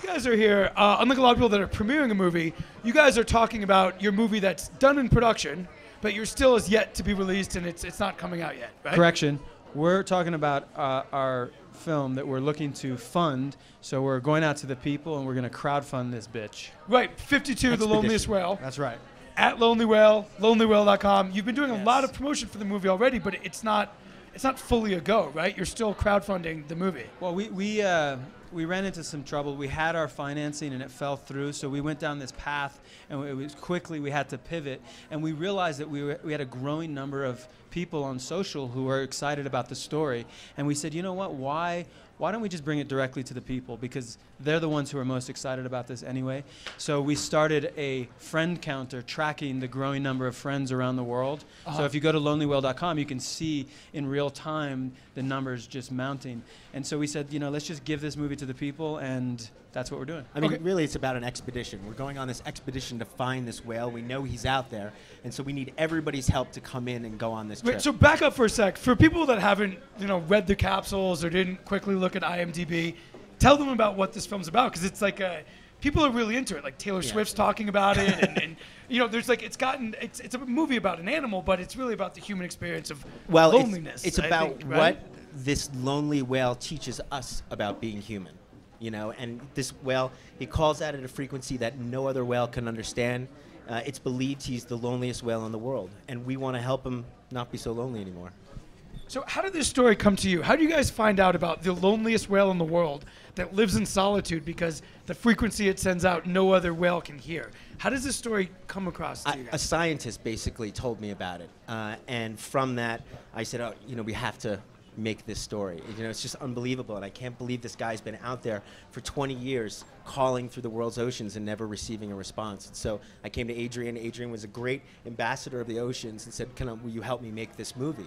guys are here, unlike a lot of people that are premiering a movie, you guys are talking about your movie that's done in production, but you're still is yet to be released and it's not coming out yet, right? Correction. We're talking about our film that we're looking to fund, so we're going out to the people and we're going to crowdfund this bitch. Right, 52, The Loneliest Whale. That's right. At Lonely Whale, lonelywhale.com. You've been doing a lot of promotion for the movie already, but it's not fully a go, right? You're still crowdfunding the movie. Well, we ran into some trouble. We had our financing and it fell through, so we went down this path, and it was quickly we had to pivot, and we realized that we had a growing number of people on social who were excited about the story, and we said, you know what, why don't we just bring it directly to the people, because they're the ones who are most excited about this anyway. So we started a friend counter tracking the growing number of friends around the world. So if you go to lonelywhale.com, you can see in real time the numbers just mounting. And so we said, you know, let's just give this movie to the people, and that's what we're doing. I mean, really, it's about an expedition. We're going on this expedition to find this whale. We know he's out there, and so we need everybody's help to come in and go on this trip. Wait, so back up for a sec. For people that haven't, read the capsules or didn't quickly look at IMDb, tell them about what this film's about, because it's like people are really into it. Like Taylor Swift's talking about it, and there's like it's a movie about an animal, but it's really about the human experience of loneliness. It's about what this lonely whale teaches us about being human. And this whale, he calls out at a frequency that no other whale can understand. It's believed he's the loneliest whale in the world, and we want to help him not be so lonely anymore. So how did this story come to you? How do you guys find out about the loneliest whale in the world that lives in solitude because the frequency it sends out no other whale can hear? How does this story come across to you guys? A scientist basically told me about it, and from that I said, we have to make this story. It's just unbelievable, and I can't believe this guy's been out there for 20 years calling through the world's oceans and never receiving a response. And so I came to Adrian. Adrian was a great ambassador of the oceans and said, will you help me make this movie?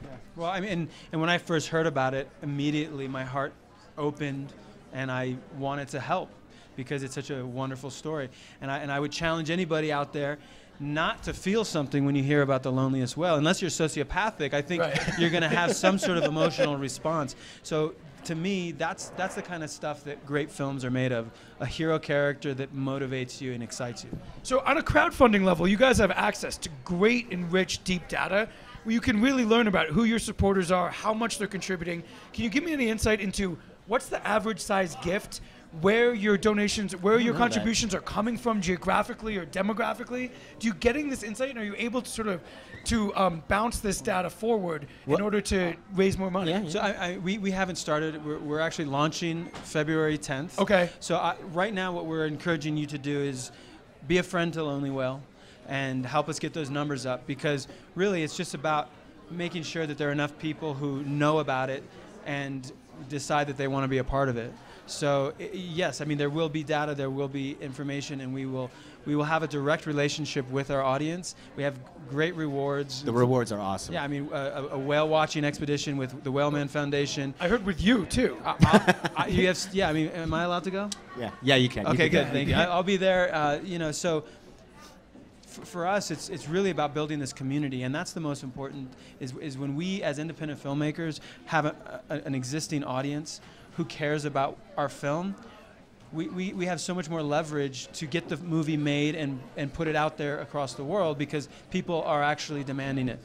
Yeah. Well, I mean, and when I first heard about it, immediately my heart opened and I wanted to help, because it's such a wonderful story. And I would challenge anybody out there not to feel something when you hear about the loneliest whale. Unless you're sociopathic, I think you're going to have some sort of emotional response. So to me, that's the kind of stuff that great films are made of, a hero character that motivates you and excites you. So on a crowdfunding level, you guys have access to great and rich deep data where you can really learn about who your supporters are, how much they're contributing. Can you give me any insight into what's the average size gift, where your donations, where your contributions are coming from geographically or demographically? Do you getting this insight, and are you able to sort of bounce this data forward in order to raise more money? Yeah. So we haven't started. We're actually launching February 10th. Okay. So right now what we're encouraging you to do is be a friend to Lonely Whale and help us get those numbers up, because really it's just about making sure that there are enough people who know about it and decide that they want to be a part of it. So yes, I mean, there will be data, there will be information, and we will have a direct relationship with our audience. We have great rewards. The rewards are awesome. Yeah, I mean, a whale watching expedition with the Whaleman Foundation. I heard with you too. Yeah, I mean, am I allowed to go? Yeah, you can. Okay, good. Thank you. I'll be there. So for us, it's really about building this community, and that's the most important. Is when we, as independent filmmakers, have an existing audience who cares about our film, we have so much more leverage to get the movie made and put it out there across the world, because people are actually demanding it.